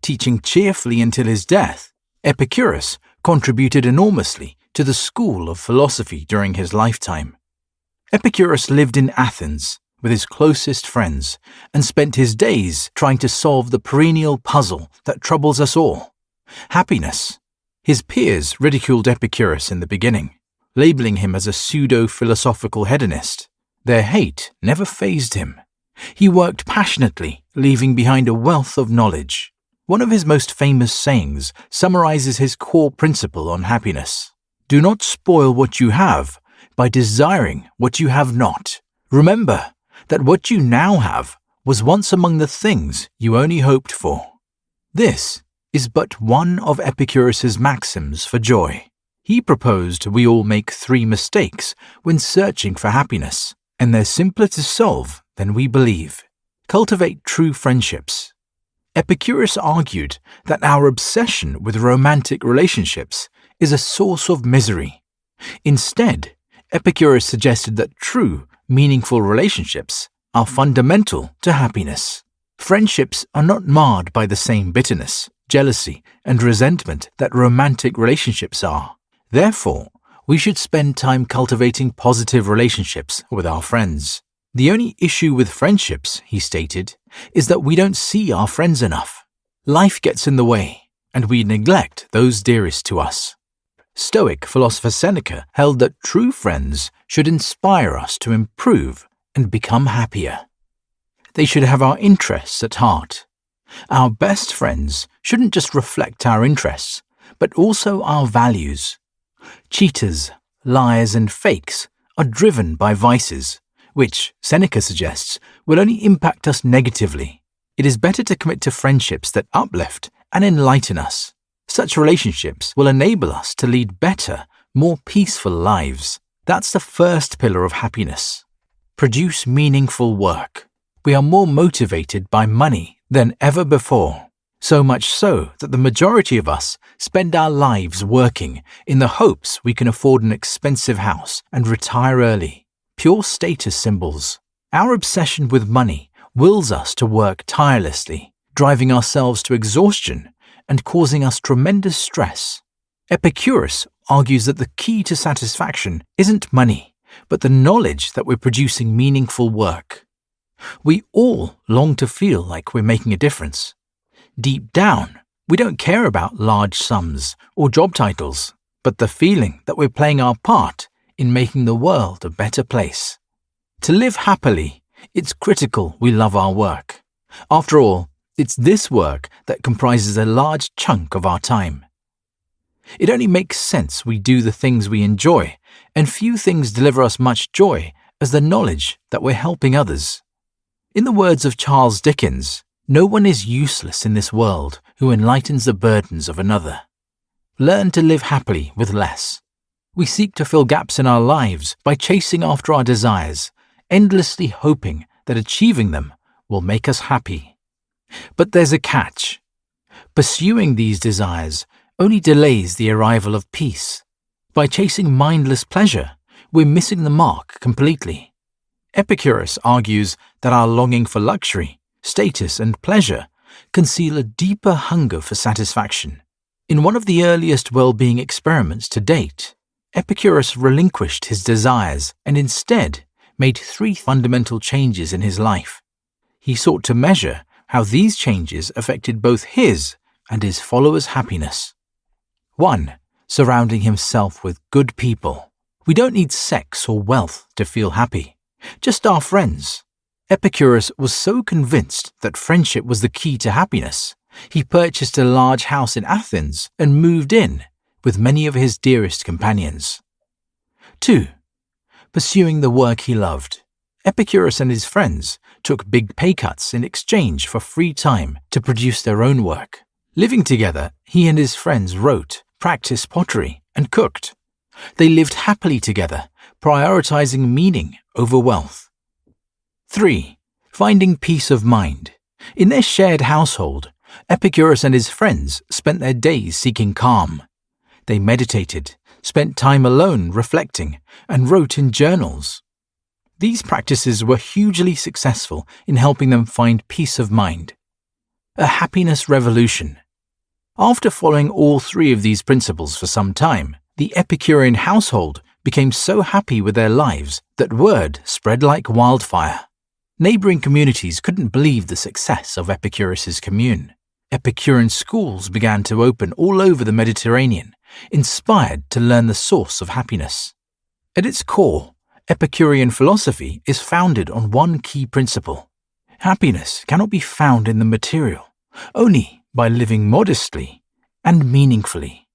teaching cheerfully until his death, Epicurus contributed enormously to the school of philosophy during his lifetime. Epicurus lived in Athens with his closest friends and spent his days trying to solve the perennial puzzle that troubles us all: happiness. His peers ridiculed Epicurus in the beginning, labeling him as a pseudo-philosophical hedonist. Their hate never fazed him. He worked passionately, leaving behind a wealth of knowledge. One of his most famous sayings summarizes his core principle on happiness: "Do not spoil what you have by desiring what you have not. Remember that what you now have was once among the things you only hoped for." This is but one of Epicurus's maxims for joy. He proposed we all make 3 mistakes when searching for happiness, and they're simpler to solve than we believe. Cultivate true friendships. Epicurus argued that our obsession with romantic relationships is a source of misery. Instead, Epicurus suggested that true, meaningful relationships are fundamental to happiness. Friendships are not marred by the same bitterness, jealousy, and resentment that romantic relationships are. Therefore, we should spend time cultivating positive relationships with our friends. The only issue with friendships, he stated, is that we don't see our friends enough. Life gets in the way, and we neglect those dearest to us. Stoic philosopher Seneca held that true friends should inspire us to improve and become happier. They should have our interests at heart. Our best friends shouldn't just reflect our interests, but also our values. Cheaters, liars, and fakes are driven by vices, which, Seneca suggests, will only impact us negatively. It is better to commit to friendships that uplift and enlighten us. Such relationships will enable us to lead better, more peaceful lives. That's the first pillar of happiness. Produce meaningful work. We are more motivated by money than ever before. So much so that the majority of us spend our lives working in the hopes we can afford an expensive house and retire early. Pure status symbols. Our obsession with money wills us to work tirelessly, driving ourselves to exhaustion and causing us tremendous stress. Epicurus argues that the key to satisfaction isn't money, but the knowledge that we're producing meaningful work. We all long to feel like we're making a difference. Deep down, we don't care about large sums or job titles, but the feeling that we're playing our part in making the world a better place. To live happily, it's critical we love our work. After all, it's this work that comprises a large chunk of our time. It only makes sense we do the things we enjoy, and few things deliver us much joy as the knowledge that we're helping others. In the words of Charles Dickens, no one is useless in this world who enlightens the burdens of another. Learn to live happily with less. We seek to fill gaps in our lives by chasing after our desires, endlessly hoping that achieving them will make us happy. But there's a catch. Pursuing these desires only delays the arrival of peace. By chasing mindless pleasure, we're missing the mark completely. Epicurus argues that our longing for luxury, status, and pleasure conceal a deeper hunger for satisfaction. In one of the earliest well-being experiments to date, Epicurus relinquished his desires and instead made 3 fundamental changes in his life. He sought to measure how these changes affected both his and his followers' happiness. 1. Surrounding himself with good people. We don't need sex or wealth to feel happy, just our friends. Epicurus was so convinced that friendship was the key to happiness, he purchased a large house in Athens and moved in with many of his dearest companions. 2. Pursuing the work he loved. Epicurus and his friends took big pay cuts in exchange for free time to produce their own work. Living together, he and his friends wrote, practiced pottery, and cooked. They lived happily together, prioritizing meaning over wealth. 3. Finding peace of mind. In their shared household, Epicurus and his friends spent their days seeking calm. They meditated, spent time alone reflecting, and wrote in journals. These practices were hugely successful in helping them find peace of mind. a happiness revolution. After following all three of these principles for some time, the Epicurean household became so happy with their lives that word spread like wildfire. Neighboring communities couldn't believe the success of Epicurus's commune. Epicurean schools began to open all over the Mediterranean, inspired to learn the source of happiness. At its core, Epicurean philosophy is founded on one key principle. Happiness cannot be found in the material, only by living modestly and meaningfully.